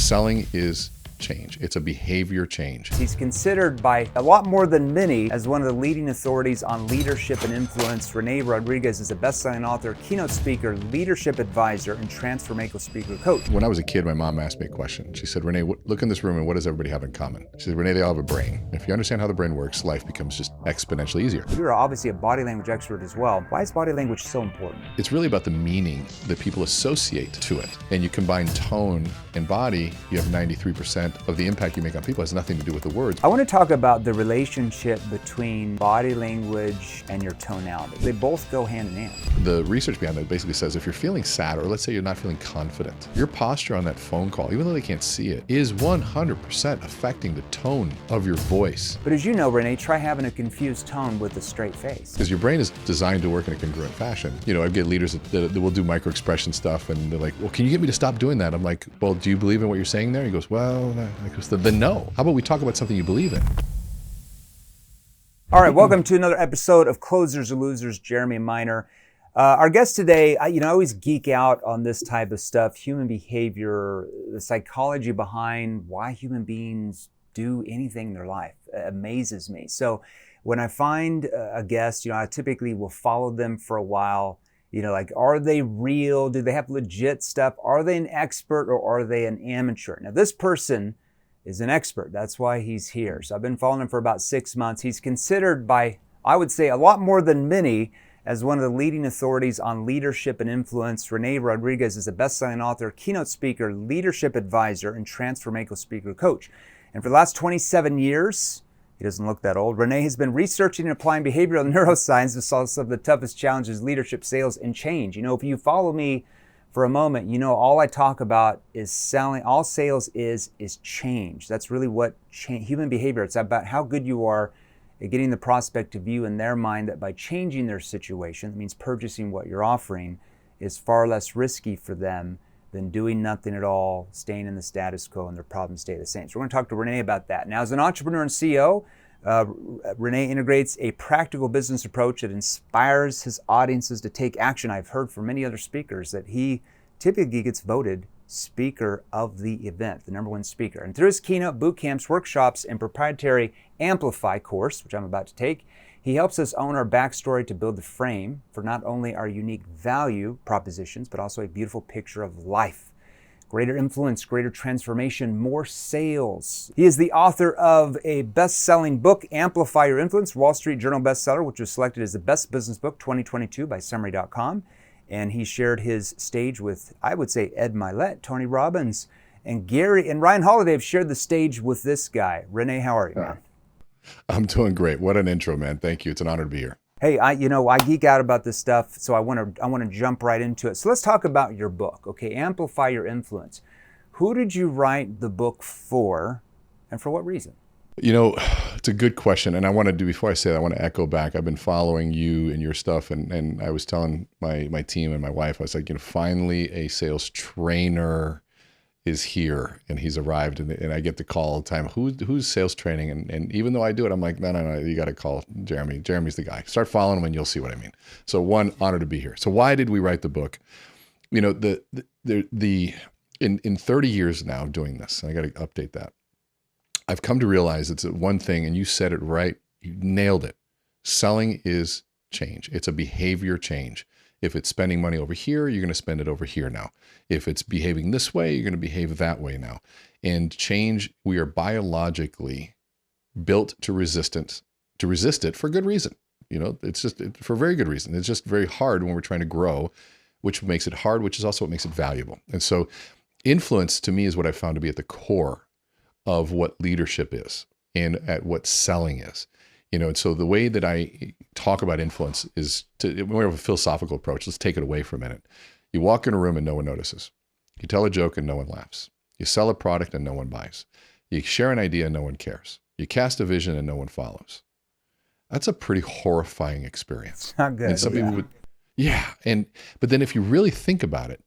Selling is change. It's a behavior change. He's considered by a lot more than many as one of the leading authorities on leadership and influence. Rene Rodriguez is a best-selling author, keynote speaker, leadership advisor, and transformational speaker coach. When I was a kid, my mom asked me a question. She said, Renee, look in this room and what does everybody have in common? She said, Renee, they all have a brain. If you understand how the brain works, life becomes just exponentially easier. You're obviously a body language expert as well. Why is body language so important? It's really about the meaning that people associate to it. And you combine tone and body, you have 93% of the impact you make on people has nothing to do with the words. I want to talk about the relationship between body language and your tonality. They both go hand in hand. The research behind that basically says if you're feeling sad, or let's say you're not feeling confident, your posture on that phone call, even though they can't see it, is 100% affecting the tone of your voice. But as you know, Renee, try having a confused tone with a straight face. Because your brain is designed to work in a congruent fashion. You know, I get leaders that will do micro expression stuff and they're like, well, can you get me to stop doing that? I'm like, well, do you believe in what you're saying there? He goes, well, then no. How about we talk about something you believe in? All right, welcome to another episode of Closers or Losers, Jeremy Minor. Our guest today, I always geek out on this type of stuff, human behavior, the psychology behind why human beings do anything in their life. It amazes me. So when I find a guest, I typically will follow them for a while. Like, are they real? Do they have legit stuff? Are they an expert or are they an amateur? Now, this person is an expert. That's why he's here. So I've been following him for about 6 months. He's considered by, I would say, a lot more than many as one of the leading authorities on leadership and influence. Rene Rodriguez is a best-selling author, keynote speaker, leadership advisor, and transformational speaker coach. And for the last 27 years, he doesn't look that old, Renee has been researching and applying behavioral neuroscience to solve some of the toughest challenges, leadership, sales, and change. If you follow me for a moment, all I talk about is selling. All sales is change. That's really what human behavior, it's about how good you are at getting the prospect to view in their mind that by changing their situation, that means purchasing what you're offering, is far less risky for them than doing nothing at all, staying in the status quo, and their problems stay the same. So we're going to talk to Renee about that. Now, as an entrepreneur and CEO, Renee integrates a practical business approach that inspires his audiences to take action. I've heard from many other speakers that he typically gets voted speaker of the event, the #1 speaker. And through his keynote, boot camps, workshops, and proprietary Amplify course, which I'm about to take, he helps us own our backstory to build the frame for not only our unique value propositions, but also a beautiful picture of life. Greater influence, greater transformation, more sales. He is the author of a best-selling book, Amplify Your Influence, Wall Street Journal bestseller, which was selected as the best business book 2022 by Summary.com. And he shared his stage with, I would say, Ed Milet, Tony Robbins, and Gary and Ryan Holiday have shared the stage with this guy. Renee, how are you, man? I'm doing great. What an intro, man. Thank you. It's an honor to be here. Hey, I geek out about this stuff, so I want to jump right into it. So let's talk about your book, okay? Amplify Your Influence. Who did you write the book for, and for what reason? It's a good question, and before I say that, I want to echo back. I've been following you and your stuff, and I was telling my team and my wife, I was like, finally a sales trainer is here, and he's arrived, and I get the call all the time, who's sales training? And even though I do it, I'm like, no, you got to call Jeremy. Jeremy's the guy. Start following him and you'll see what I mean. So one, honor to be here. So why did we write the book? In 30 years now doing this, and I got to update that, I've come to realize it's one thing, and you said it right, you nailed it. Selling is change. It's a behavior change. If it's spending money over here, you're going to spend it over here now. If it's behaving this way, you're going to behave that way now. And change, we are biologically built to resist it for good reason. It's just for a very good reason. It's just very hard when we're trying to grow, which makes it hard, which is also what makes it valuable. And so influence to me is what I found to be at the core of what leadership is and at what selling is. And so the way that I talk about influence is we have a philosophical approach. Let's take it away for a minute. You walk in a room and no one notices. You tell a joke and no one laughs. You sell a product and no one buys. You share an idea and no one cares. You cast a vision and no one follows. That's a pretty horrifying experience. Not good. And some people would, but then if you really think about it,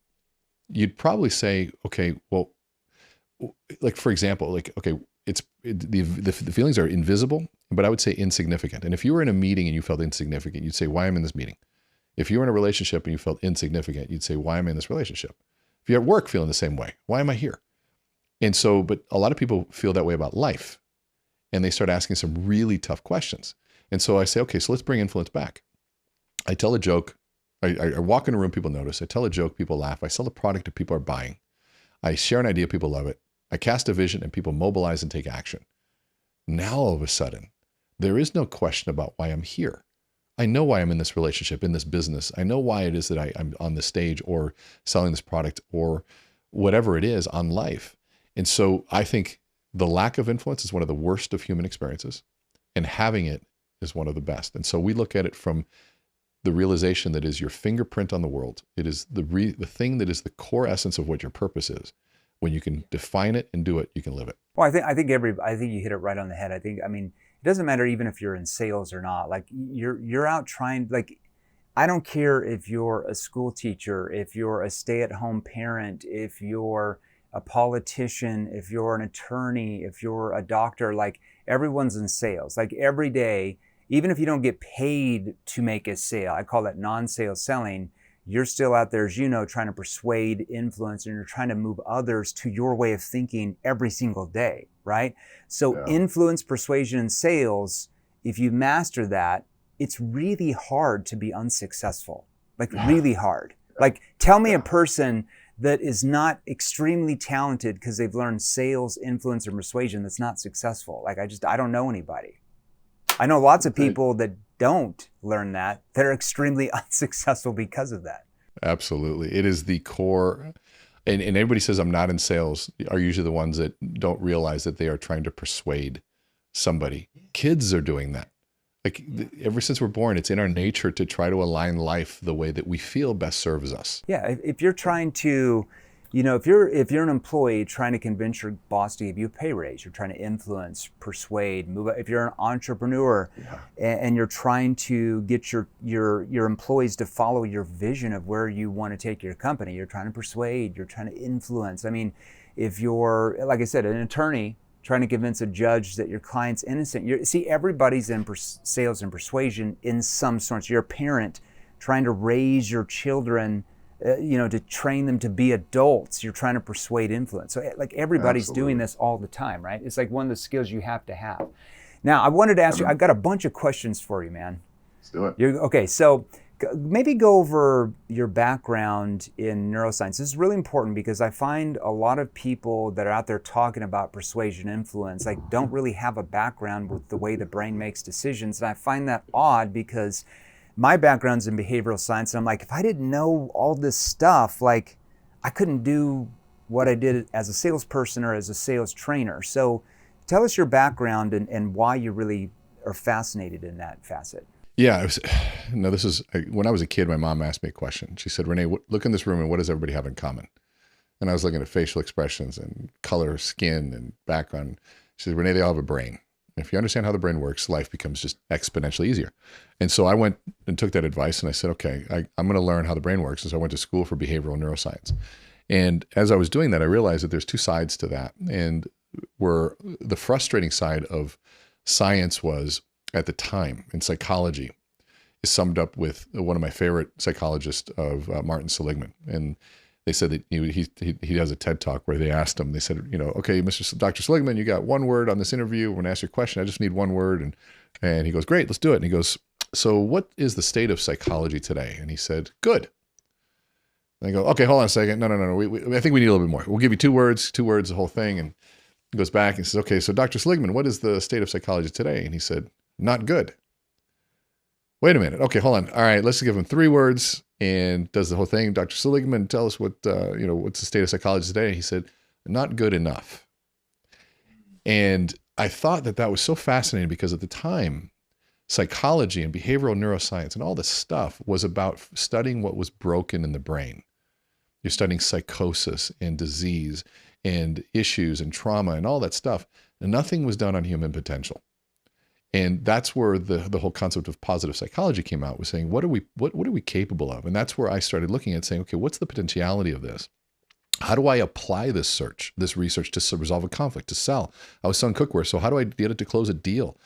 you'd probably say, okay, well, like for example, the feelings are invisible, but I would say insignificant. And if you were in a meeting and you felt insignificant, you'd say, why am I in this meeting? If you were in a relationship and you felt insignificant, you'd say, why am I in this relationship? If you're at work feeling the same way, why am I here? And so, but a lot of people feel that way about life, and they start asking some really tough questions. And so I say, okay, so let's bring influence back. I tell a joke. I walk in a room, people notice. I tell a joke, people laugh. I sell a product that people are buying. I share an idea, people love it. I cast a vision and people mobilize and take action. Now, all of a sudden, there is no question about why I'm here. I know why I'm in this relationship, in this business. I know why it is that I'm on the stage or selling this product or whatever it is on life. And so I think the lack of influence is one of the worst of human experiences, and having it is one of the best. And so we look at it from the realization that is your fingerprint on the world. It is the thing that is the core essence of what your purpose is. When you can define it and do it, you can live it. Well, I think you hit it right on the head. I mean, it doesn't matter even if you're in sales or not. Like you're out trying, like, I don't care if you're a school teacher, if you're a stay-at-home parent, if you're a politician, if you're an attorney, if you're a doctor, like everyone's in sales. Like every day, even if you don't get paid to make a sale, I call that non-sales selling, you're still out there, as you know, trying to persuade, influence, and you're trying to move others to your way of thinking every single day, right? So influence, persuasion, and sales, if you master that, it's really hard to be unsuccessful, like really hard. Like tell me a person that is not extremely talented because they've learned sales, influence, or persuasion that's not successful. Like I don't know anybody. I know lots of people that don't learn that are extremely unsuccessful because of that. Absolutely. It is the core. And everybody says I'm not in sales are usually the ones that don't realize that they are trying to persuade somebody. Kids are doing that. Like ever since we're born, it's in our nature to try to align life the way that we feel best serves us. Yeah. If you're trying to, if you're an employee trying to convince your boss to give you a pay raise, you're trying to influence, persuade, move. If you're an entrepreneur and you're trying to get your employees to follow your vision of where you want to take your company, you're trying to persuade, you're trying to influence. I mean, if you're, like I said, an attorney trying to convince a judge that your client's innocent, see, everybody's in sales and persuasion in some sorts. You're a parent trying to raise your children, to train them to be adults. You're trying to persuade, influence. So like everybody's doing this all the time, right? It's like one of the skills you have to have. Now, I wanted to ask you, I've got a bunch of questions for you, man. Let's do it. Okay, so maybe go over your background in neuroscience. This is really important because I find a lot of people that are out there talking about persuasion, influence, like don't really have a background with the way the brain makes decisions. And I find that odd because my background's in behavioral science, and I'm like, if I didn't know all this stuff, like I couldn't do what I did as a salesperson or as a sales trainer. So tell us your background and why you really are fascinated in that facet. Yeah, when I was a kid, my mom asked me a question. She said, Renee, look in this room and what does everybody have in common? And I was looking at facial expressions and color, skin, and background. She said, Renee, they all have a brain. If you understand how the brain works, life becomes just exponentially easier. And so I went and took that advice and I said, okay, I'm going to learn how the brain works. And so I went to school for behavioral neuroscience. And as I was doing that, I realized that there's two sides to that. And where the frustrating side of science was at the time in psychology is summed up with one of my favorite psychologists of Martin Seligman. And they said that he has a TED Talk where they asked him, they said, okay, Dr. Seligman, you got one word on this interview. We're going to ask you a question. I just need one word. And he goes, great, let's do it. And he goes, so what is the state of psychology today? And he said, good. And I go, okay, hold on a second. No. I think we need a little bit more. We'll give you two words, the whole thing. And he goes back and says, okay, so Dr. Seligman, what is the state of psychology today? And he said, not good. Wait a minute. Okay, hold on. All right, let's give him 3 words and does the whole thing. Dr. Seligman, tell us what's the state of psychology today? And he said, not good enough. And I thought that was so fascinating because at the time, psychology and behavioral neuroscience and all this stuff was about studying what was broken in the brain. You're studying psychosis and disease and issues and trauma and all that stuff. And nothing was done on human potential. And that's where the whole concept of positive psychology came out, was saying, what are we capable of? And that's where I started looking at saying, okay, what's the potentiality of this? How do I apply this research to resolve a conflict, to sell? I was selling cookware, so how do I get it to close a deal?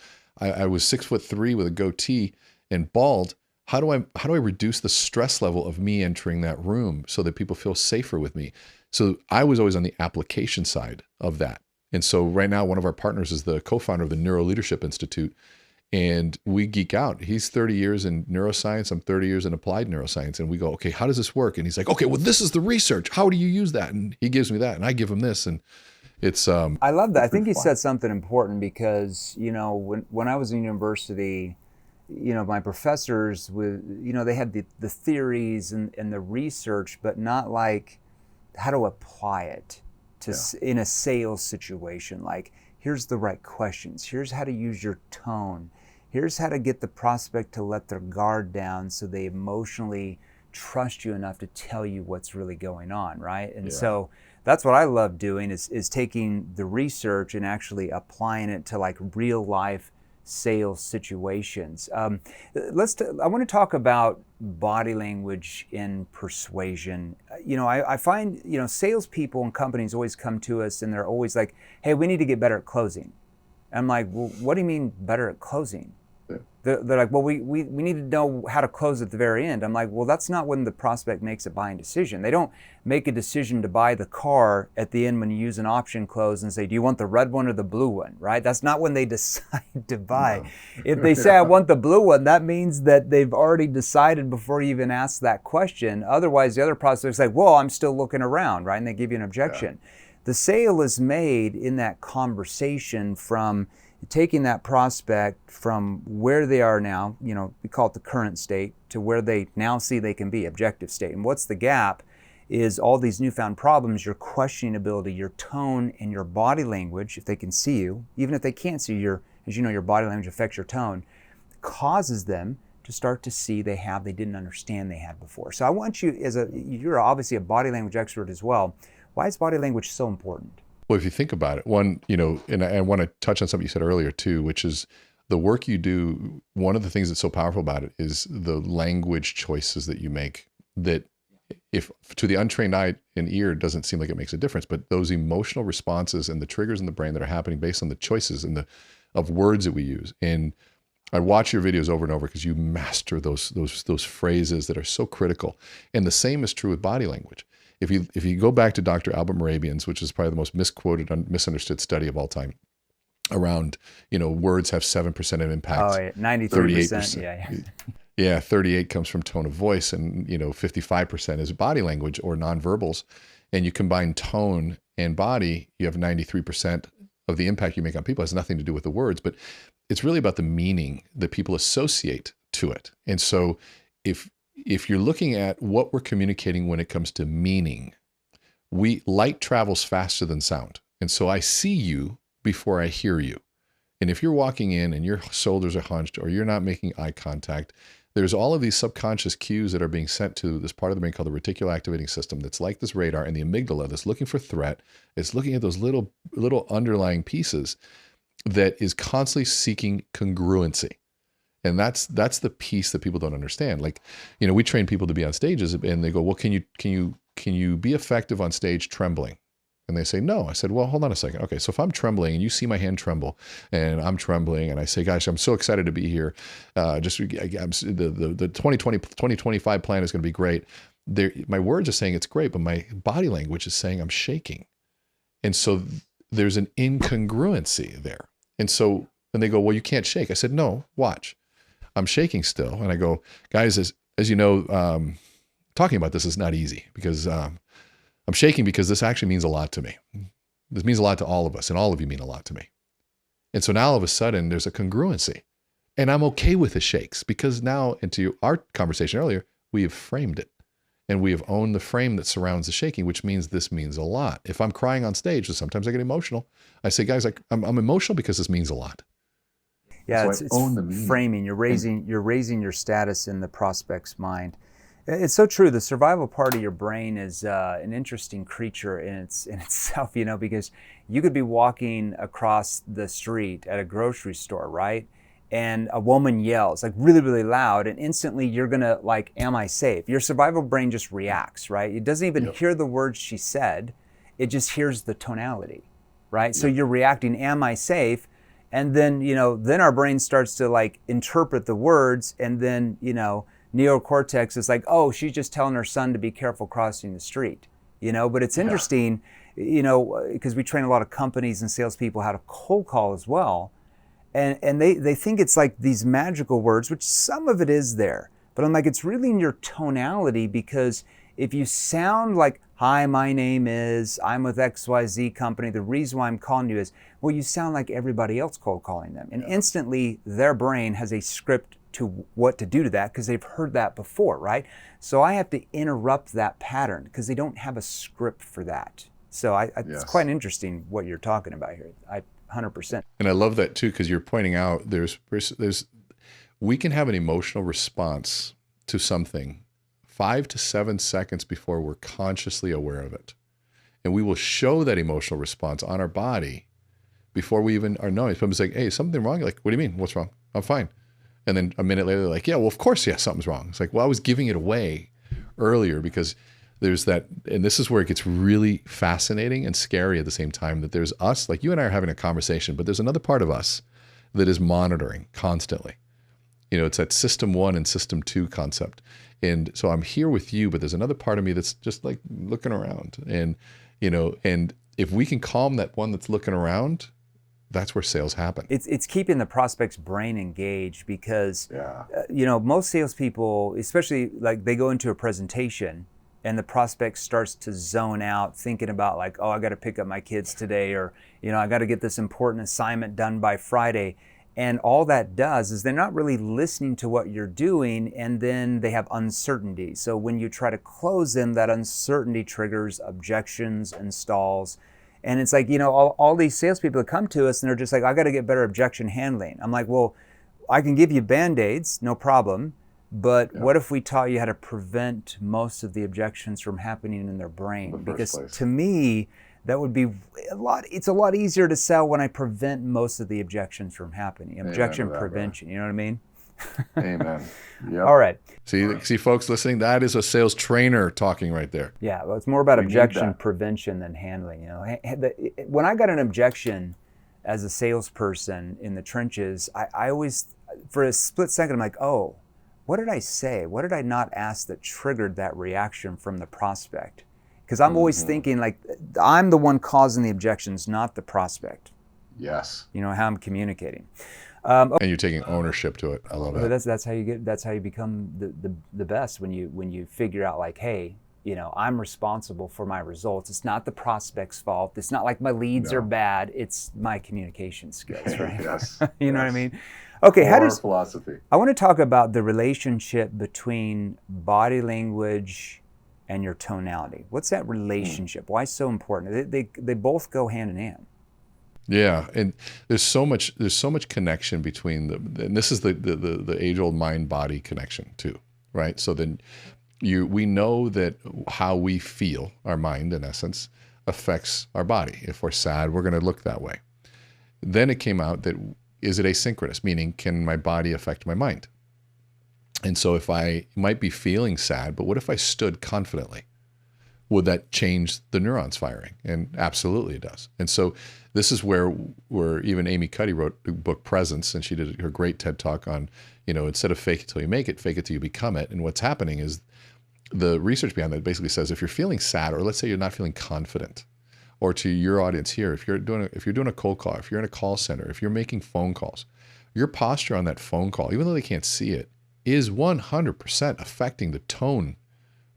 I was 6'3" with a goatee and bald. How do I reduce the stress level of me entering that room so that people feel safer with me? So I was always on the application side of that. And so right now, one of our partners is the co-founder of the Neuro Leadership Institute. And we geek out. He's 30 years in neuroscience. I'm 30 years in applied neuroscience. And we go, okay, how does this work? And he's like, okay, well, this is the research. How do you use that? And he gives me that, and I give him this. And it's I love that. I think you said something important because, you know, when I was in university, you know, my professors would, you know, they had the theories and the research, but not like how to apply it to in a sales situation. Like, here's the right questions. Here's how to use your tone. Here's how to get the prospect to let their guard down so they emotionally trust you enough to tell you what's really going on, right? And so that's what I love doing is taking the research and actually applying it to like real life sales situations. I want to talk about body language in persuasion. You know, I find, you know, salespeople and companies always come to us and they're always like, hey, we need to get better at closing. And I'm like, well, what do you mean better at closing? They're like, well, we need to know how to close at the very end. I'm like, well, that's not when the prospect makes a buying decision. They don't make a decision to buy the car at the end when you use an option close and say, do you want the red one or the blue one, right? That's not when they decide to buy. No. If they say, I want the blue one, that means that they've already decided before you even ask that question. Otherwise, the other prospect's like, well, I'm still looking around, right? And they give you an objection. Yeah. The sale is made in that conversation from taking that prospect from where they are now, you know, we call it the current state, to where they now see they can be, objective state. And what's the gap is all these newfound problems, your questioning ability, your tone, and your body language, if they can see you, even if they can't see you, as you know, your body language affects your tone, causes them to start to see they didn't understand they had before. So I want you, you're obviously a body language expert as well. Why is body language so important? Well, if you think about it, one, you know, and I want to touch on something you said earlier too, which is the work you do. One of the things that's so powerful about it is the language choices that you make, that if to the untrained eye and ear doesn't seem like it makes a difference, but those emotional responses and the triggers in the brain that are happening based on the choices and of words that we use. And I watch your videos over and over because you master those phrases that are so critical. And the same is true with body language. If you go back to Dr. Albert Mehrabian's, which is probably the most misquoted, misunderstood study of all time, around, you know, words have 7% of impact. Oh, yeah, 93%. Yeah, 38 comes from tone of voice, and, you know, 55% is body language or nonverbals. And you combine tone and body, you have 93% of the impact you make on people. It has nothing to do with the words, but it's really about the meaning that people associate to it. And so if you're looking at what we're communicating when it comes to meaning, light travels faster than sound. And so I see you before I hear you. And if you're walking in and your shoulders are hunched or you're not making eye contact, there's all of these subconscious cues that are being sent to this part of the brain called the reticular activating system that's like this radar, and the amygdala that's looking for threat. It's looking at those little underlying pieces that is constantly seeking congruency. And that's the piece that people don't understand. Like, you know, we train people to be on stages and they go, well, can you be effective on stage trembling? And they say, no. I said, well, hold on a second. Okay, so if I'm trembling and you see my hand tremble and I'm trembling and I say, gosh, I'm so excited to be here. The 2025 plan is going to be great. My words are saying it's great, but my body language is saying I'm shaking. And so there's an incongruency there. And so, and they go, well, you can't shake. I said, no, watch. I'm shaking still. And I go, guys, as you know, talking about this is not easy because I'm shaking because this actually means a lot to me. This means a lot to all of us, and all of you mean a lot to me. And so now all of a sudden there's a congruency, and I'm okay with the shakes because now, into our conversation earlier, we have framed it and we have owned the frame that surrounds the shaking, which means this means a lot. If I'm crying on stage, and sometimes I get emotional, I say, guys, I'm emotional because this means a lot. Yeah, so it's framing. You're raising your status in the prospect's mind. It's so true. The survival part of your brain is an interesting creature in itself, you know, because you could be walking across the street at a grocery store, right? And a woman yells like really, really loud, and instantly you're gonna like, am I safe? Your survival brain just reacts, right? It doesn't even hear the words she said. It just hears the tonality, right? So you're reacting, am I safe? And then, you know, then our brain starts to like interpret the words, and then, you know, neocortex is like, oh, she's just telling her son to be careful crossing the street. But it's interesting, because we train a lot of companies and salespeople how to cold call as well. And they think it's like these magical words, which some of it is there. But I'm like, it's really in your tonality, because if you sound like, hi, my name is, I'm with XYZ company, the reason why I'm calling you is, well, you sound like everybody else cold calling them. And instantly their brain has a script to what to do to that, because they've heard that before, right? So I have to interrupt that pattern, because they don't have a script for that. So it's quite interesting what you're talking about here. 100%. And I love that too, because you're pointing out we can have an emotional response to something 5 to 7 seconds before we're consciously aware of it. And we will show that emotional response on our body before we even are knowing. Someone's like, hey, something wrong? You're like, what do you mean? What's wrong? I'm fine. And then a minute later, they're like, yeah, well, of course, yeah, something's wrong. It's like, well, I was giving it away earlier, because there's that, and this is where it gets really fascinating and scary at the same time, that there's us, like you and I are having a conversation, but there's another part of us that is monitoring constantly. It's that system 1 and system 2 concept. And so I'm here with you, but there's another part of me that's just like looking around. And, and if we can calm that one that's looking around, that's where sales happen. It's keeping the prospect's brain engaged, because, most salespeople, especially like they go into a presentation and the prospect starts to zone out, thinking about like, oh, I got to pick up my kids today, or, I got to get this important assignment done by Friday. And all that does is they're not really listening to what you're doing, and then they have uncertainty. So when you try to close them, that uncertainty triggers objections and stalls. And it's like, all these salespeople that come to us and they're just like, I got to get better objection handling. I'm like, well, I can give you Band-Aids, no problem. But what if we taught you how to prevent most of the objections from happening in their brain? Because to me, that would be it's a lot easier to sell when I prevent most of the objections from happening. Objection prevention, you know what I mean? Amen. Yep. All right. See, folks listening, that is a sales trainer talking right there. Yeah, well, it's more about objection prevention than handling. When I got an objection as a salesperson in the trenches, I always, for a split second, I'm like, oh, what did I say? What did I not ask that triggered that reaction from the prospect? Because I'm always thinking like, I'm the one causing the objections, not the prospect. Yes. How I'm communicating. And you're taking ownership to it. I love it. That's how you become the best, when you figure out like, hey, I'm responsible for my results. It's not the prospect's fault. It's not like my leads are bad. It's my communication skills, right? Yes. You know what I mean? Okay, philosophy. I want to talk about the relationship between body language and your tonality. What's that relationship? Why so important? They both go hand in hand. Yeah, and there's so much connection between and this is the age-old mind-body connection too, right? So then we know that how we feel, our mind in essence, affects our body. If we're sad, we're going to look that way. Then it came out that, is it asynchronous? Meaning, can my body affect my mind? And so if I might be feeling sad, but what if I stood confidently? Would that change the neurons firing? And absolutely it does. And so this is where even Amy Cuddy wrote the book Presence, and she did her great TED Talk on, instead of fake it till you make it, fake it till you become it. And what's happening is the research behind that basically says, if you're feeling sad, or let's say you're not feeling confident, or to your audience here, if you're doing a cold call, if you're in a call center, if you're making phone calls, your posture on that phone call, even though they can't see it, is 100% affecting the tone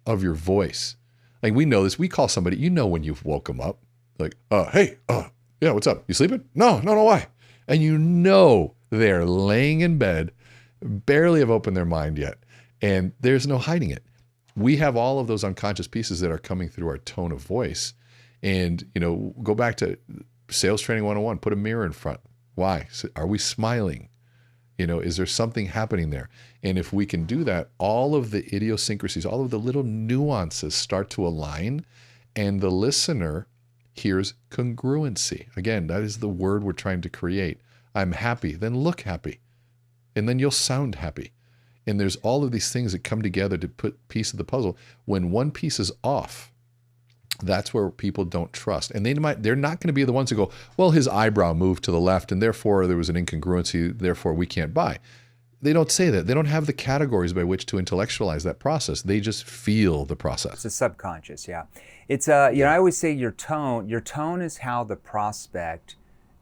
of your voice. Like, we know this. We call somebody, when you've woke them up, like, hey, yeah, what's up? You sleeping? No, why? And they're laying in bed, barely have opened their mind yet, and there's no hiding it. We have all of those unconscious pieces that are coming through our tone of voice. And, go back to Sales Training 101, put a mirror in front. Why? Are we smiling? Is there something happening there? And if we can do that, all of the idiosyncrasies, all of the little nuances start to align, and the listener hears congruency. Again, that is the word we're trying to create. I'm happy, then look happy, and then you'll sound happy. And there's all of these things that come together to put piece of the puzzle. When one piece is off, that's where people don't trust. And they're not going to be the ones who go, well, his eyebrow moved to the left and therefore there was an incongruency, therefore we can't buy. they don't say that. They don't have the categories by which to intellectualize that process. They just feel the process. It's a subconscious, yeah. It's I always say your tone is how the prospect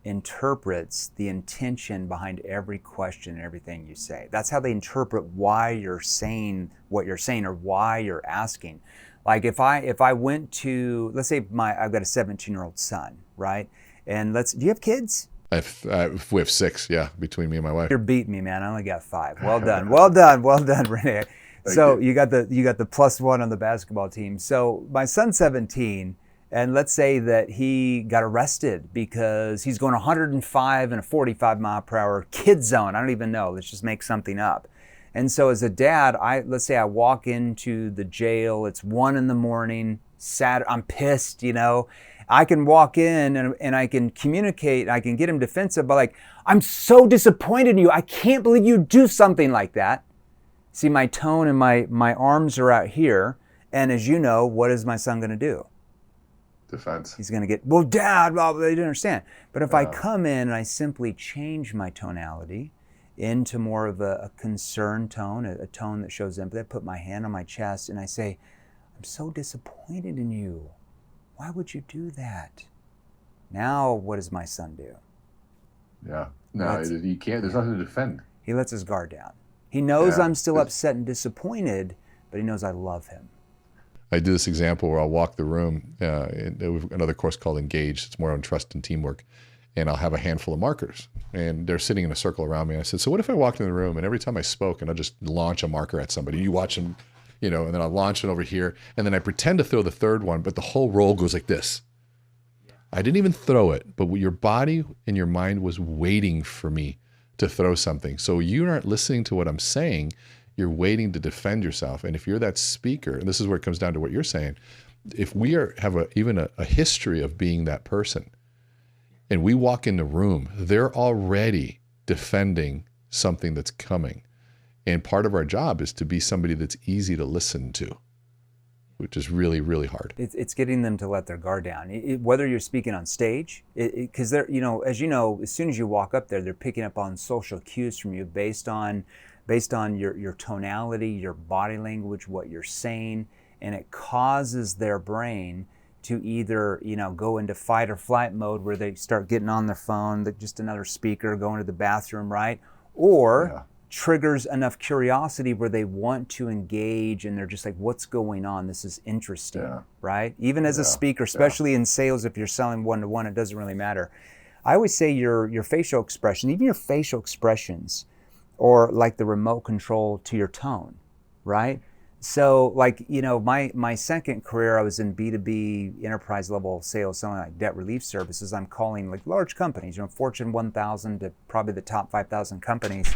interprets the intention behind every question and everything you say. That's how they interpret why you're saying what you're saying or why you're asking. Like if I went to, let's say I've got a 17-year-old son, right? And do you have kids? We have 6, yeah, between me and my wife. You're beating me, man. I only got 5. Well done, well done, well done, Renee. So you got the +1 on the basketball team. So my son's 17, and let's say that he got arrested because he's going 105 in a 45-mile-per-hour kid zone. I don't even know. Let's just make something up. And so as a dad, let's say I walk into the jail. It's 1 a.m. Saturday. I'm pissed, I can walk in and I can communicate. I can get him defensive by like, I'm so disappointed in you. I can't believe you do something like that. See, my tone and my arms are out here. And as you know, what is my son going to do? Defense. He's going to get, well, Dad, blah, blah, they don't understand. But if I come in and I simply change my tonality into more of a concerned tone, a tone that shows empathy, I put my hand on my chest and I say, I'm so disappointed in you. Why would you do that? Now, what does my son do? Yeah. No, he can't. There's nothing to defend. He lets his guard down. He knows I'm still upset and disappointed, but he knows I love him. I do this example where I'll walk the room. We have another course called Engage. It's more on trust and teamwork. And I'll have a handful of markers. And they're sitting in a circle around me. And I said, so what if I walked in the room and every time I spoke and I'll just launch a marker at somebody, you watch them, and then I'll launch it over here. And then I pretend to throw the third one, but the whole roll goes like this. I didn't even throw it, but your body and your mind was waiting for me to throw something. So you aren't listening to what I'm saying. You're waiting to defend yourself. And if you're that speaker, and this is where it comes down to what you're saying, if we have even a history of being that person, and we walk in the room, they're already defending something that's coming. And part of our job is to be somebody that's easy to listen to, which is really, really hard. It's getting them to let their guard down. Whether you're speaking on stage, because they're, as you know, as soon as you walk up there, they're picking up on social cues from you based on your tonality, your body language, what you're saying, and it causes their brain to either, go into fight or flight mode where they start getting on their phone, just another speaker, going to the bathroom, right? Or triggers enough curiosity where they want to engage and they're just like, what's going on? This is interesting, right? Even as a speaker, especially in sales, if you're selling one-to-one, it doesn't really matter. I always say your facial expression, even your facial expressions, or like the remote control to your tone, right? So like, my second career, I was in B2B enterprise level sales, selling like debt relief services. I'm calling like large companies, Fortune 1000 to probably the top 5,000 companies.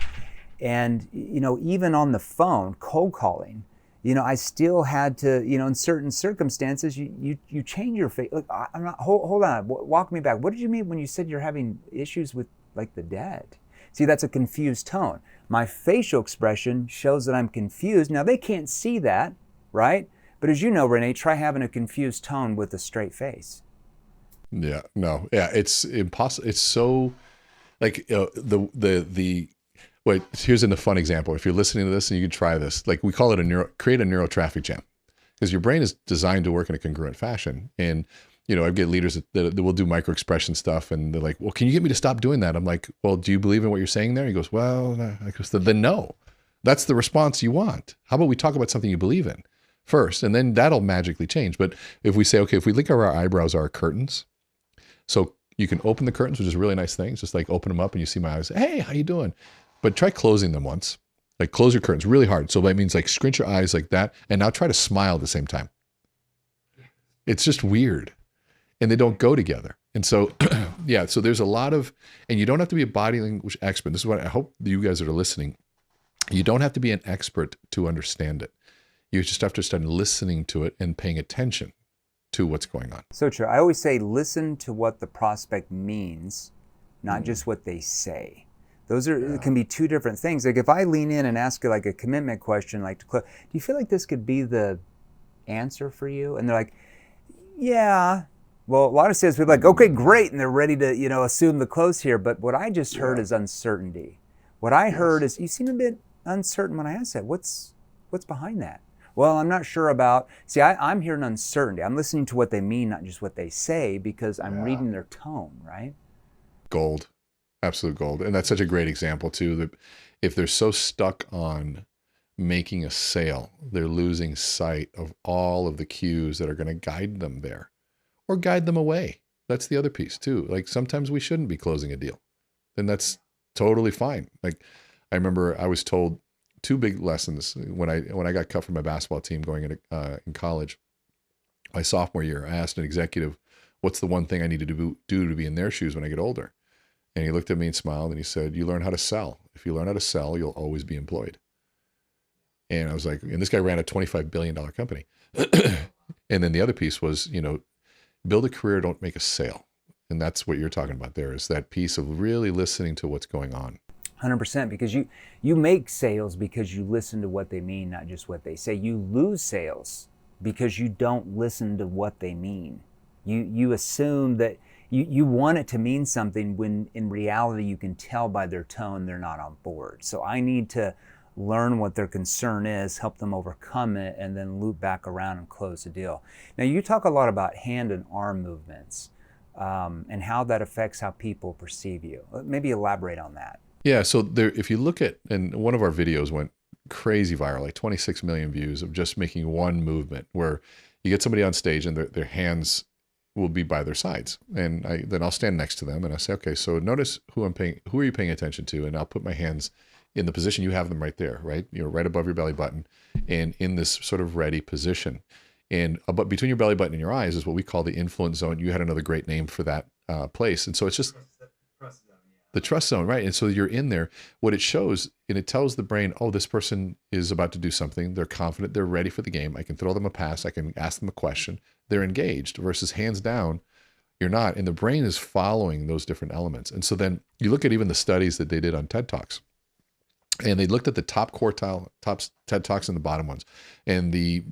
And, even on the phone, cold calling, I still had to, in certain circumstances, you change your face. Look, I'm not, hold on, walk me back. What did you mean when you said you're having issues with like the debt? See, that's a confused tone. My facial expression shows that I'm confused. Now, they can't see that, right? But as you know, Renee, try having a confused tone with a straight face. Yeah, no. Yeah, it's impossible. It's so, like, wait, here's a fun example. If you're listening to this and you can try this, like we call it create a neural traffic jam. Because your brain is designed to work in a congruent fashion. And I get leaders that will do micro expression stuff, and they're like, well, can you get me to stop doing that? I'm like, well, do you believe in what you're saying there? He goes, well, then no. That's the response you want. How about we talk about something you believe in first, and then that'll magically change. But if we say, okay, if we think of our eyebrows are curtains, so you can open the curtains, which is really nice things, just like open them up and you see my eyes, hey, how you doing? But try closing them once. Like close your curtains really hard. So that means like scrunch your eyes like that, and now try to smile at the same time. It's just weird. And they don't go together. And so, so there's a lot of, and you don't have to be a body language expert. This is what I hope you guys that are listening, you don't have to be an expert to understand it. You just have to start listening to it and paying attention to what's going on. So true. I always say, listen to what the prospect means, not just what they say. Those can be two different things. Like if I lean in and ask like a commitment question, like, do you feel like this could be the answer for you? And they're like, yeah. Well, a lot of sales people are like, okay, great, and they're ready to, assume the close here. But what I just heard is uncertainty. What I heard is, you seem a bit uncertain when I asked that. What's behind that? Well, I'm not sure about, see, I'm hearing uncertainty. I'm listening to what they mean, not just what they say, because I'm reading their tone, right? Gold, absolute gold. And that's such a great example too, that if they're so stuck on making a sale, they're losing sight of all of the cues that are going to guide them there or guide them away. That's the other piece too. Like sometimes we shouldn't be closing a deal, and that's totally fine. Like I remember I was told two big lessons when I got cut from my basketball team going into in college. My sophomore year, I asked an executive, "What's the one thing I need to do to be in their shoes when I get older?" And he looked at me and smiled and he said, "You learn how to sell. If you learn how to sell, you'll always be employed." And I was like, and this guy ran a $25 billion company. And then the other piece was, build a career, don't make a sale. And that's what you're talking about there, is that piece of really listening to what's going on. 100%, because you make sales because you listen to what they mean, not just what they say. You lose sales because you don't listen to what they mean. You assume that you want it to mean something when in reality you can tell by their tone they're not on board. So I need to learn what their concern is, help them overcome it, and then loop back around and close the deal. Now, you talk a lot about hand and arm movements and how that affects how people perceive you. Maybe elaborate on that. Yeah, so there, if you look at, and one of our videos went crazy viral, like 26 million views of just making one movement where you get somebody on stage and their hands will be by their sides. And then I'll stand next to them and I say, okay, so notice who are you paying attention to? And I'll put my hands in the position you have them right there, right? Right above your belly button and in this sort of ready position. And but between your belly button and your eyes is what we call the influence zone. You had another great name for that place. And so it's just the trust zone, right? And so you're in there. What it shows, and it tells the brain, oh, this person is about to do something. They're confident. They're ready for the game. I can throw them a pass. I can ask them a question. They're engaged versus hands down, you're not. And the brain is following those different elements. And so then you look at even the studies that they did on TED Talks. And they looked at the top quartile, top TED Talks and the bottom ones. And the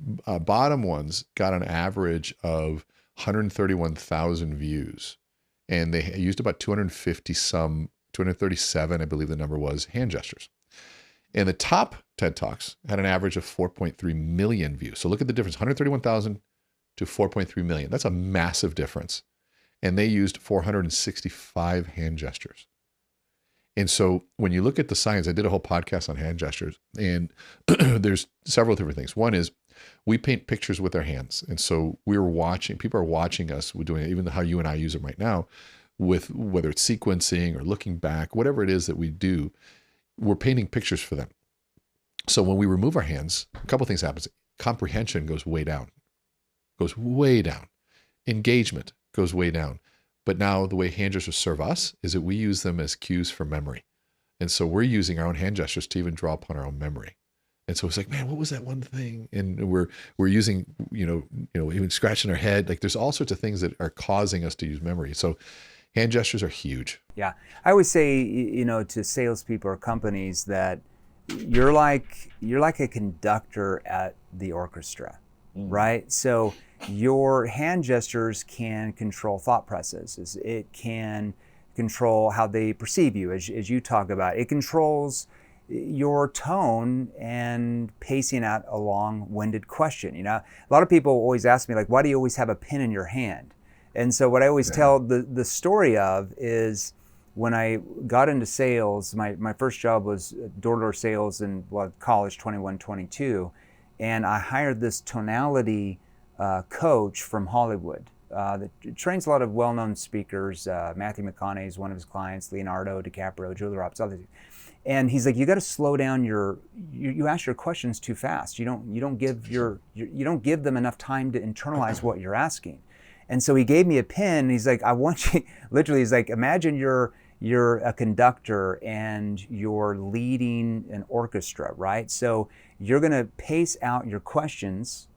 bottom ones got an average of 131,000 views. And they used about 237, I believe the number was, hand gestures. And the top TED Talks had an average of 4.3 million views. So look at the difference, 131,000 to 4.3 million. That's a massive difference. And they used 465 hand gestures. And so when you look at the science, I did a whole podcast on hand gestures, and there's several different things. One is we paint pictures with our hands. And so people are watching us. We're doing it, even how you and I use it right now, with whether it's sequencing or looking back, whatever it is that we do, we're painting pictures for them. So when we remove our hands, a couple of things happens. Comprehension goes way down. Engagement goes way down. But now the way hand gestures serve us is that we use them as cues for memory. And so we're using our own hand gestures to even draw upon our own memory. And so it's like, man, what was that one thing? And we're using, even scratching our head. Like there's all sorts of things that are causing us to use memory. So hand gestures are huge. Yeah. I always say, to salespeople or companies that you're like a conductor at the orchestra, right? So your hand gestures can control thought processes. It can control how they perceive you, as you talk about. It controls your tone and pacing out a long-winded question. A lot of people always ask me, like, why do you always have a pen in your hand? And so what I always tell the story of is when I got into sales, my first job was door-to-door sales in college, 21, 22. And I hired this tonality coach from Hollywood that trains a lot of well-known speakers. Matthew McConaughey is one of his clients, Leonardo DiCaprio, Julia Roberts, others. And he's like, you got to slow down you ask your questions too fast. You don't give them enough time to internalize what you're asking. And so he gave me a pen. And he's like, I want you, literally, he's like, imagine you're a conductor and you're leading an orchestra, right? So you're going to pace out your questions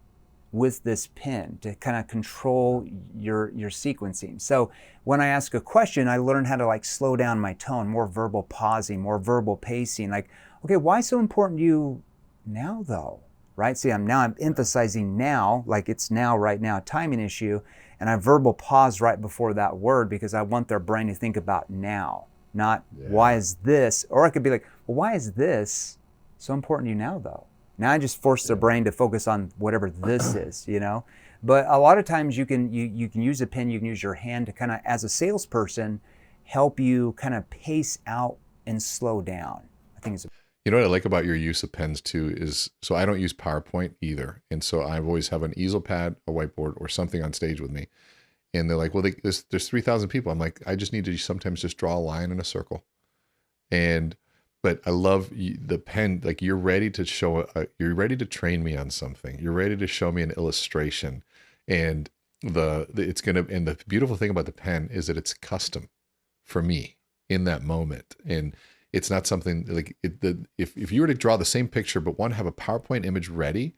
with this pen to kind of control your sequencing. So when I ask a question, I learn how to slow down my tone, more verbal pausing, more verbal pacing. Like, okay, why so important to you now though? Right? See, I'm emphasizing now, like it's now, right now, timing issue, and I verbal pause right before that word because I want their brain to think about now. not why is this, or I could be like, well, why is this so important to you now though? Now I just force their brain to focus on whatever this is, you know? But a lot of times you can use a pen, you can use your hand to kind of, as a salesperson, help you kind of pace out and slow down. I think it's You know what I like about your use of pens too is, so I don't use PowerPoint either. And so I always have an easel pad, a whiteboard, or something on stage with me. And they're like, well, there's 3,000 people. I'm like, I just need to sometimes just draw a line in a circle. But I love the pen, like you're ready to you're ready to train me on something. You're ready to show me an illustration. And and the beautiful thing about the pen is that it's custom for me in that moment. And it's not something like if you were to draw the same picture, but have a PowerPoint image ready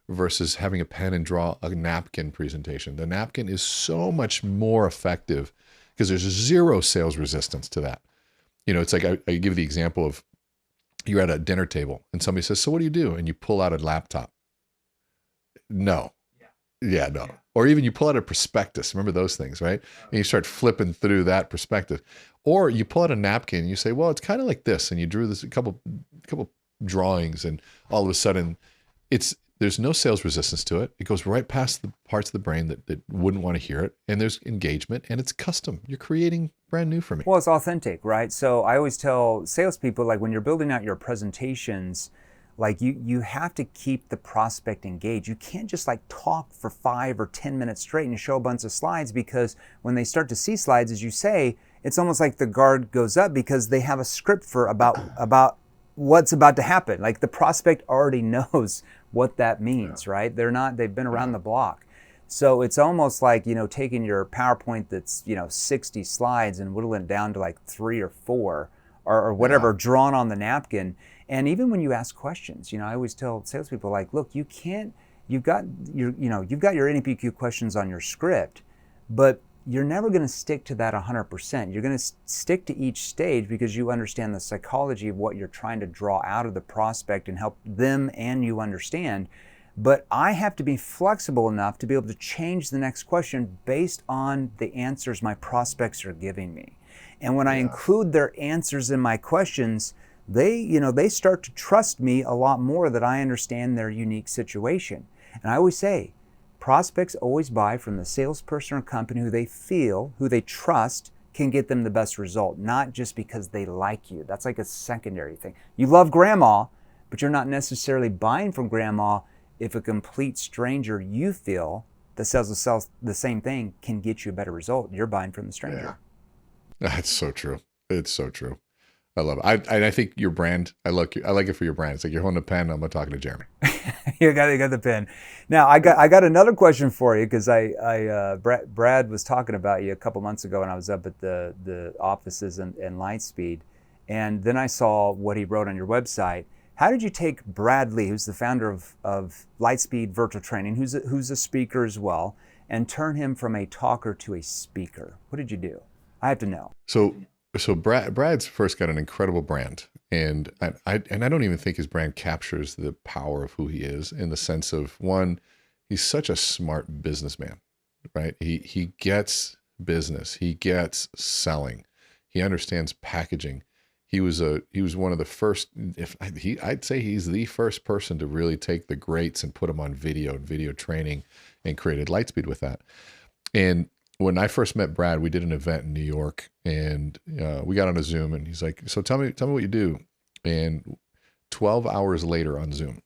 versus having a pen and draw a napkin presentation. The napkin is so much more effective because there's zero sales resistance to that. You know, it's like I give the example of you're at a dinner table and somebody says, so what do you do? And you pull out a laptop. No. Yeah, no. Or even you pull out a prospectus. Remember those things, right? And you start flipping through that perspective. Or you pull out a napkin and you say, well, it's kind of like this. And you drew this a couple drawings, and all of a sudden there's no sales resistance to it. It goes right past the parts of the brain that wouldn't want to hear it. And there's engagement, and it's custom. You're creating brand new for me. Well, it's authentic, right? So I always tell salespeople, like when you're building out your presentations, like you have to keep the prospect engaged. You can't just like talk for 5 or 10 minutes straight and show a bunch of slides, because when they start to see slides, as you say, it's almost like the guard goes up because they have a script for about what's about to happen. Like the prospect already knows what that means, right? They've been around the block. So it's almost like, you know, taking your PowerPoint that's, you know, 60 slides and whittling it down to like 3 or 4 or whatever, drawn on the napkin. And even when you ask questions, you know, I always tell salespeople, like, look, you've got your NPQ questions on your script, but you're never going to stick to that 100%. You're going to stick to each stage because you understand the psychology of what you're trying to draw out of the prospect and help them and you understand. But I have to be flexible enough to be able to change the next question based on the answers my prospects are giving me. And when I include their answers in my questions, they start to trust me a lot more, that I understand their unique situation. And I always say, prospects always buy from the salesperson or company who they trust can get them the best result, not just because they like you. That's like a secondary thing. You love grandma, but you're not necessarily buying from grandma if a complete stranger you feel that sells the same thing can get you a better result. You're buying from the stranger. Yeah. That's so true. It's so true. I love it. I think your brand, I like it for your brand. It's like you're holding a pen. I'm talking to Jeremy. You got the pen. Now I got another question for you, because Brad was talking about you a couple months ago when I was up at the offices in Lightspeed, and then I saw what he wrote on your website. How did you take Brad Lee, who's the founder of Lightspeed Virtual Training, who's a speaker as well, and turn him from a talker to a speaker? What did you do? I have to know. So Brad's first got an incredible brand, and I don't even think his brand captures the power of who he is, in the sense of, one, he's such a smart businessman, right? He gets business, he gets selling, he understands packaging. He was one of the first. I'd say he's the first person to really take the greats and put them on video and video training, and created Lightspeed with that. And when I first met Brad, we did an event in New York, and we got on a Zoom, and he's like, so tell me what you do. And 12 hours later on Zoom,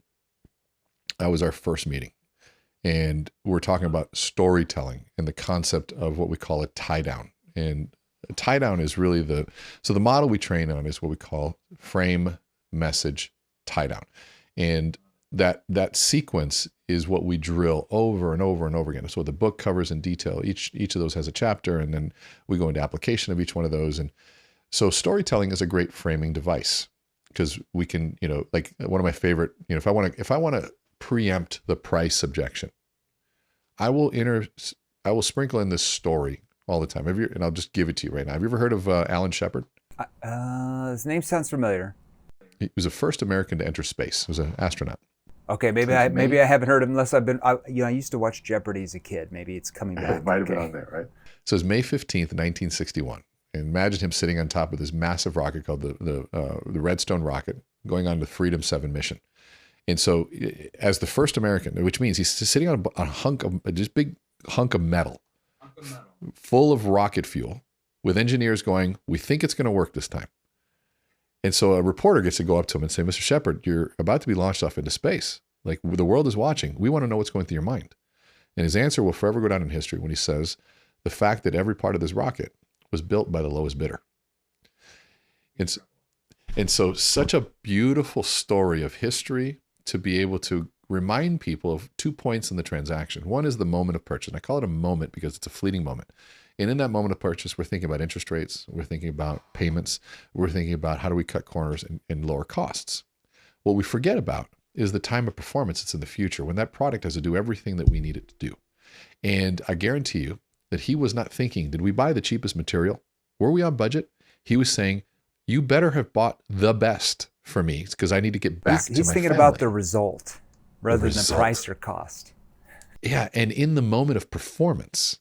that was our first meeting. And we're talking about storytelling and the concept of what we call a tie down. And a tie down is really the model we train on is what we call frame, message, tie down. And that sequence is what we drill over and over and over again. So the book covers in detail. Each of those has a chapter, and then we go into application of each one of those. And so storytelling is a great framing device, because we can, like one of my favorite, if I want to preempt the price objection, I will sprinkle in this story all the time. And I'll just give it to you right now. Have you ever heard of Alan Shepard? His name sounds familiar. He was the first American to enter space. He was an astronaut. Okay, maybe I haven't heard of him unless I've been. I used to watch Jeopardy as a kid. Maybe it's coming back. It might have been on there, right? So it's May 15th, 1961, And imagine him sitting on top of this massive rocket called the Redstone rocket, going on the Freedom 7 mission. And so, as the first American, which means he's sitting on a hunk of this big hunk of metal, full of rocket fuel, with engineers going, "We think it's going to work this time." And so a reporter gets to go up to him and say, "Mr. Shepard, you're about to be launched off into space. Like, the world is watching. We want to know what's going through your mind." And his answer will forever go down in history when he says, "The fact that every part of this rocket was built by the lowest bidder." And so such a beautiful story of history to be able to remind people of 2 points in the transaction. One is the moment of purchase. And I call it a moment because it's a fleeting moment. And in that moment of purchase, we're thinking about interest rates. We're thinking about payments. We're thinking about how do we cut corners and lower costs. What we forget about is the time of performance that's in the future, when that product has to do everything that we need it to do. And I guarantee you that he was not thinking, did we buy the cheapest material? Were we on budget? He was saying, you better have bought the best for me because I need to get back to my family. He's thinking about the result rather than the price or cost. Yeah, and in the moment of performance,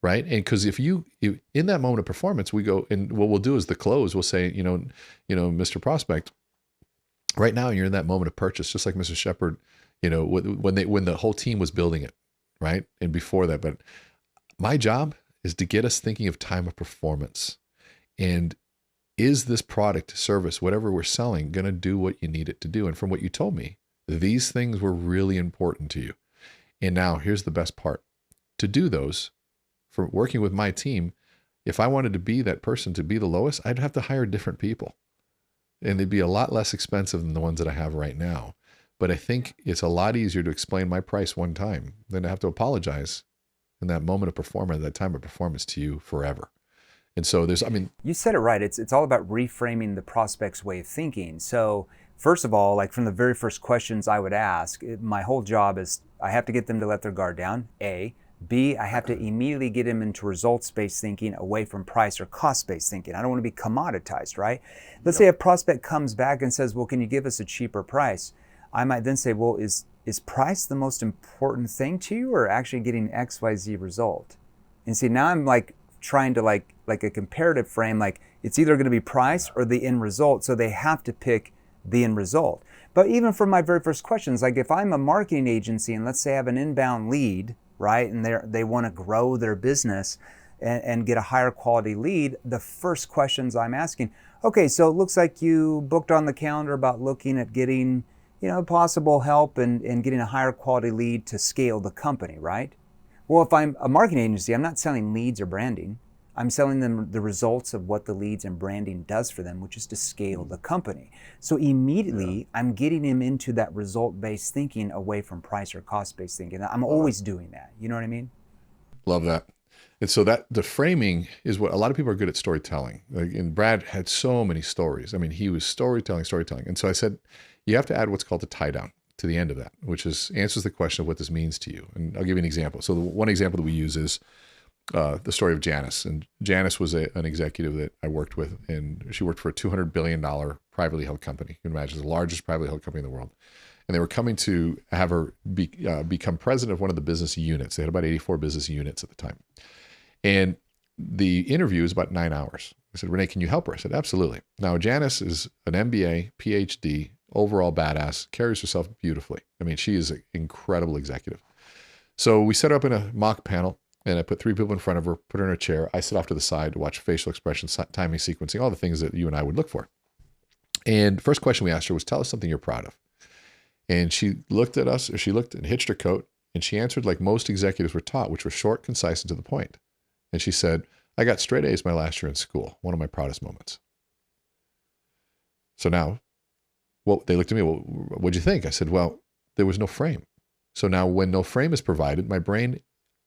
right? And because if you in that moment of performance, we go, and what we'll do is the close, we'll say, Mr. Prospect, right now you're in that moment of purchase, just like Mr. Shepard, when the whole team was building it, right? And before that, but my job is to get us thinking of time of performance. And is this product, service, whatever we're selling, going to do what you need it to do? And from what you told me, these things were really important to you. And now here's the best part. To do those, for working with my team, if I wanted to be that person to be the lowest, I'd have to hire different people. And they'd be a lot less expensive than the ones that I have right now. But I think it's a lot easier to explain my price one time than to have to apologize in that moment of performance, that time of performance to you forever. And so you said it right. It's all about reframing the prospect's way of thinking. So first of all, like from the very first questions I would ask, my whole job is I have to get them to let their guard down, A. B, I have to immediately get them into results-based thinking away from price or cost-based thinking. I don't want to be commoditized, right? Let's say a prospect comes back and says, well, can you give us a cheaper price? I might then say, well, is price the most important thing to you or actually getting XYZ result? And see, now I'm like trying to like a comparative frame, like it's either going to be price or the end result. So they have to pick the end result. But even from my very first questions, like if I'm a marketing agency and let's say I have an inbound lead, right, and they want to grow their business and get a higher quality lead, the first questions I'm asking, okay, so it looks like you booked on the calendar about looking at getting, possible help and getting a higher quality lead to scale the company, right? Well, if I'm a marketing agency, I'm not selling leads or branding. I'm selling them the results of what the leads and branding does for them, which is to scale the company. So immediately, I'm getting them into that result-based thinking away from price or cost-based thinking. I'm always doing that. You know what I mean? Love that. And so that the framing is what a lot of people are good at storytelling. And Brad had so many stories. I mean, he was storytelling. And so I said, you have to add what's called the tie down to the end of that, which is answers the question of what this means to you. And I'll give you an example. So the one example that we use is the story of Janice. And Janice was an executive that I worked with, and she worked for a $200 billion privately held company. You can imagine the largest privately held company in the world. And they were coming to have her become president of one of the business units. They had about 84 business units at the time. And the interview is about 9 hours. I said, Renee, can you help her? I said, absolutely. Now, Janice is an MBA, PhD, overall badass, carries herself beautifully. I mean, she is an incredible executive. So we set her up in a mock panel, and I put 3 people in front of her, put her in a chair. I sit off to the side to watch facial expressions, timing, sequencing, all the things that you and I would look for. And first question we asked her was, tell us something you're proud of. And she looked at us, or she looked and hitched her coat, and she answered like most executives were taught, which were short, concise, and to the point. And she said, I got straight A's my last year in school, one of my proudest moments. So now, they looked at me, well, what'd you think? I said, well, there was no frame. So now when no frame is provided, my brain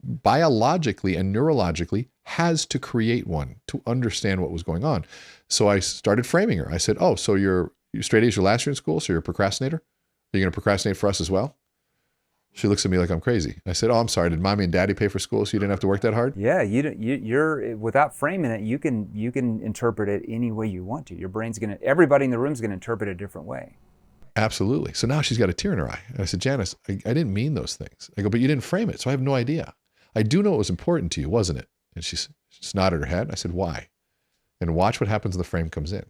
biologically and neurologically has to create one to understand what was going on. So I started framing her. I said, oh, so you're straight A's your last year in school, so you're a procrastinator? Are you going to procrastinate for us as well? She looks at me like I'm crazy. I said, oh, I'm sorry. Did mommy and daddy pay for school so you didn't have to work that hard? Yeah, you're without framing it, you can interpret it any way you want to. Your brain's everybody in the room is going to interpret it a different way. Absolutely. So now she's got a tear in her eye. And I said, Janice, I didn't mean those things. I go, but you didn't frame it, so I have no idea. I do know it was important to you, wasn't it? And she just nodded her head. I said, why? and watch what happens when the frame comes in.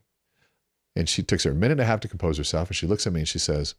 And she takes her a minute and a half to compose herself. And she looks at me and she says,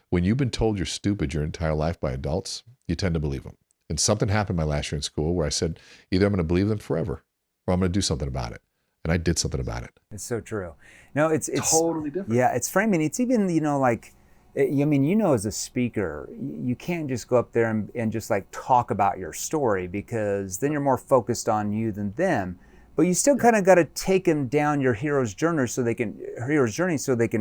when you've been told you're stupid your entire life by adults, you tend to believe them. And something happened my last year in school where I said, either I'm going to believe them forever or I'm going to do something about it. And I did something about it. It's so true. No, it's totally different. Yeah, it's framing. It's even, like, I mean, as a speaker, you can't just go up there and just like talk about your story, because then you're more focused on you than them. But you still kind of got to take them down your hero's journey so they can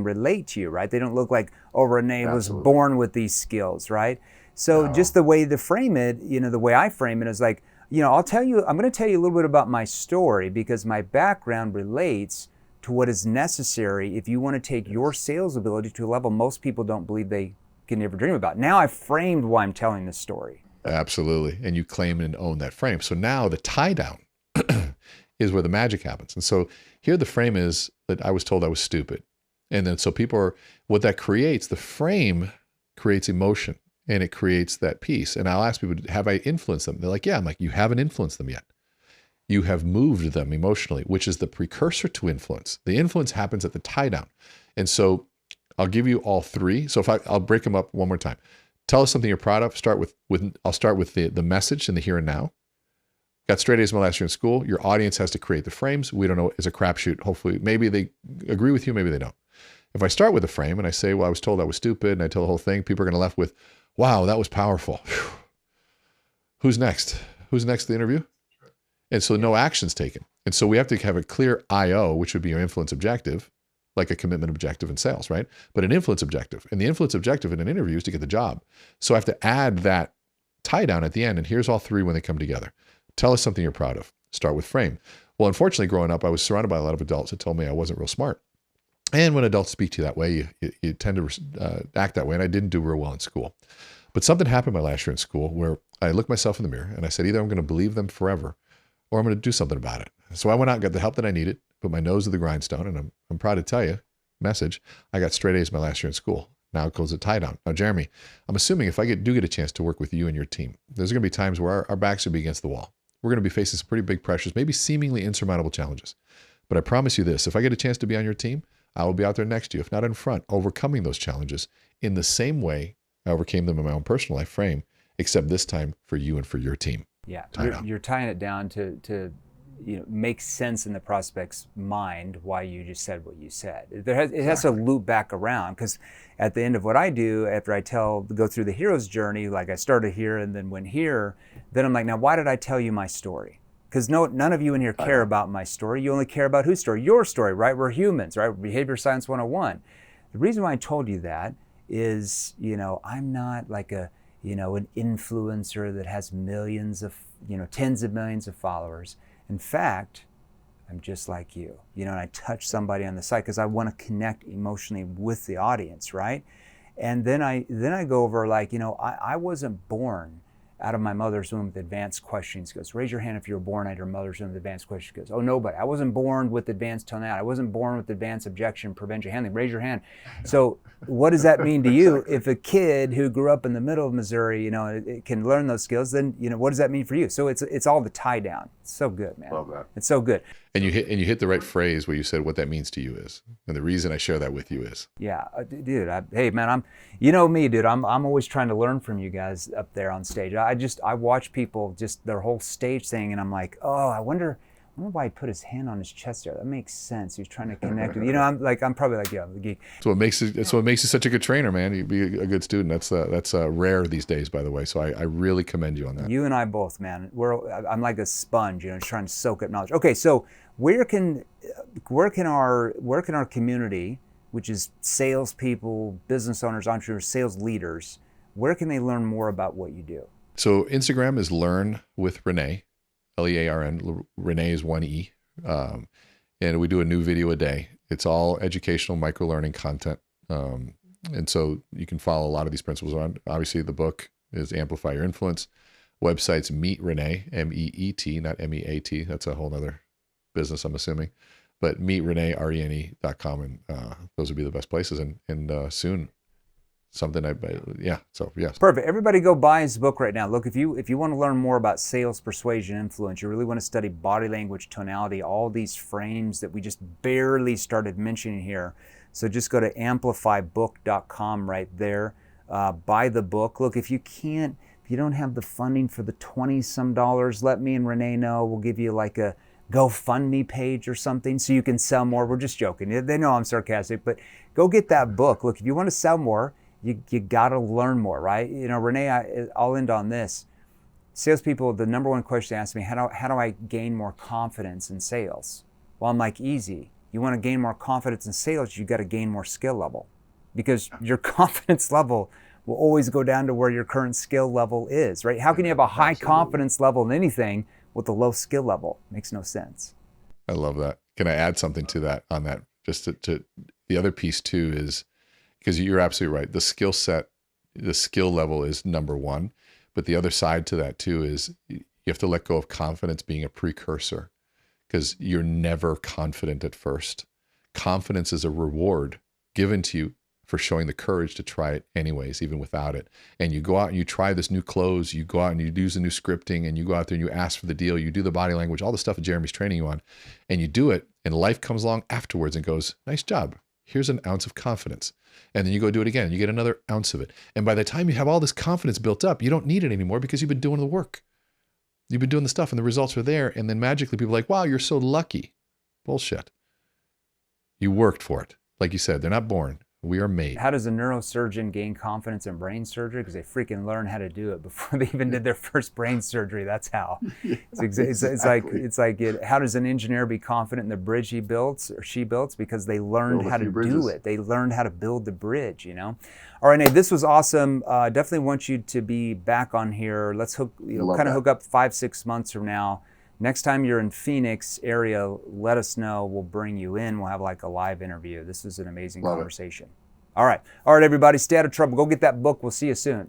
relate to you, right? They don't look like, oh, Renee was born with these skills, right? So just the way to frame it, the way I frame it is like, I'm going to tell you a little bit about my story, because my background relates to what is necessary if you want to take your sales ability to a level most people don't believe they can ever dream about. Now I've framed why I'm telling this story. Absolutely. And you claim and own that frame. So now the tie down is where the magic happens. And so here the frame is that I was told I was stupid. And then so what that creates, the frame creates emotion and it creates that piece. And I'll ask people, have I influenced them? They're like, yeah. I'm like, you haven't influenced them yet. You have moved them emotionally, which is the precursor to influence. The influence happens at the tie down. And so I'll give you all three. So I'll break them up one more time. Tell us something you're proud of. I'll start with the message in the here and now. Got straight A's my last year in school. Your audience has to create the frames. We don't know. It's a crapshoot. Hopefully, maybe they agree with you. Maybe they don't. If I start with a frame and I say, well, I was told I was stupid, and I tell the whole thing, people are going to left with, wow, that was powerful. Whew. Who's next? Who's next to the interview? And so no action's taken. And so we have to have a clear IO, which would be your influence objective, like a commitment objective in sales, right? But an influence objective. And the influence objective in an interview is to get the job. So I have to add that tie down at the end. And here's all three when they come together. Tell us something you're proud of. Start with frame. Well, unfortunately, growing up, I was surrounded by a lot of adults that told me I wasn't real smart. And when adults speak to you that way, you tend to act that way. And I didn't do real well in school. But something happened my last year in school where I looked myself in the mirror and I said, either I'm going to believe them forever or I'm going to do something about it. So I went out and got the help that I needed, put my nose to the grindstone, and I'm proud to tell you, message, I got straight A's my last year in school. Now it goes to tie down. Now, Jeremy, I'm assuming if I do get a chance to work with you and your team, there's going to be times where our backs will be against the wall. We're going to be facing some pretty big pressures, maybe seemingly insurmountable challenges. But I promise you this, if I get a chance to be on your team, I will be out there next to you, if not in front, overcoming those challenges in the same way I overcame them in my own personal life frame, except this time for you and for your team. Yeah, you're tying it down to make sense in the prospect's mind why you just said what you said. It has to loop back around, because at the end of what I do, after I go through the hero's journey, like I started here and then went here, then I'm like, now why did I tell you my story? Because none of you in here care about my story. You only care about whose story? Your story, right? We're humans, right? Behavior Science 101. The reason why I told you that is, I'm not like an influencer that has millions of, tens of millions of followers. In fact, I'm just like you, and I touch somebody on the side because I want to connect emotionally with the audience, right? And then I go over like, I wasn't born out of my mother's womb with advanced questions. Goes, raise your hand if you were born out of your mother's womb with advanced questions. Goes, oh, nobody. I wasn't born with advanced tonality. I wasn't born with advanced objection, prevention, handling. Raise your hand. So what does that mean to you? If a kid who grew up in the middle of Missouri, can learn those skills, then, what does that mean for you? So it's all the tie down. It's so good, man. Love that. It's so good. And you hit the right phrase where you said what that means to you is. And the reason I share that with you is. Yeah, dude, hey man, me, dude, I'm always trying to learn from you guys up there on stage. I watch people just their whole stage thing and I'm like, oh, I wonder why he put his hand on his chest there. That makes sense. He's trying to connect with, I'm probably like, yeah, I'm the geek. That's what makes you such a good trainer, man. You be a good student. That's rare these days, by the way. So I really commend you on that. You and I both, man. I'm like a sponge, just trying to soak up knowledge. Okay, so where can our community, which is salespeople, business owners, entrepreneurs, sales leaders, where can they learn more about what you do? So Instagram is Learn with Renee, Learn. Renee is 1E. And we do a new video a day. It's all educational micro-learning content. And so you can follow a lot of these principles on. Obviously, the book is Amplify Your Influence. Website's Meet Renee, MEET, not MEAT. That's a whole other business, I'm assuming. But meetrene, RENE.com. And those would be the best places. And soon something yeah. So yes. Perfect. Everybody go buy his book right now. Look, if you want to learn more about sales, persuasion, influence, you really want to study body language, tonality, all these frames that we just barely started mentioning here. So just go to amplifybook.com right there. Buy the book. Look, if you don't have the funding for the 20-some dollars, let me and Renee know. We'll give you like a GoFundMe page or something so you can sell more. We're just joking. They know I'm sarcastic, but go get that book. Look, if you want to sell more, you got to learn more, right? You know, Renee, I'll end on this. Salespeople, the number one question they ask me, how do I gain more confidence in sales? Well, I'm like, easy. You want to gain more confidence in sales, you got to gain more skill level, because your confidence level will always go down to where your current skill level is, right? How can you have a high confidence level in anything with a low skill level? Makes no sense. I love that. Can I add something to that on that? Just to the other piece too is, because you're absolutely right. The skill set, the skill level is number one, but the other side to that too is you have to let go of confidence being a precursor, because you're never confident at first. Confidence is a reward given to you for showing the courage to try it anyways, even without it. And you go out and you try this new clothes, you go out and you use the new scripting, and you go out there and you ask for the deal, you do the body language, all the stuff that Jeremy's training you on, and you do it, and life comes along afterwards and goes, nice job. Here's an ounce of confidence. And then you go do it again, you get another ounce of it. And by the time you have all this confidence built up, you don't need it anymore because you've been doing the work. You've been doing the stuff and the results are there. And then magically people are like, wow, you're so lucky. Bullshit. You worked for it. Like you said, they're not born. We are made. How does a neurosurgeon gain confidence in brain surgery? Because they freaking learn how to do it before they even did their first brain surgery. That's how. It's like how does an engineer be confident in the bridge he builds or she builds? Because they learned how to do it. They learned how to build the bridge, you know? All right, Nate, this was awesome. Definitely want you to be back on here. Let's hook up 5-6 months from now. Next time you're in Phoenix area, let us know. We'll bring you in. We'll have like a live interview. This was an amazing conversation. All right, everybody, stay out of trouble. Go get that book. We'll see you soon.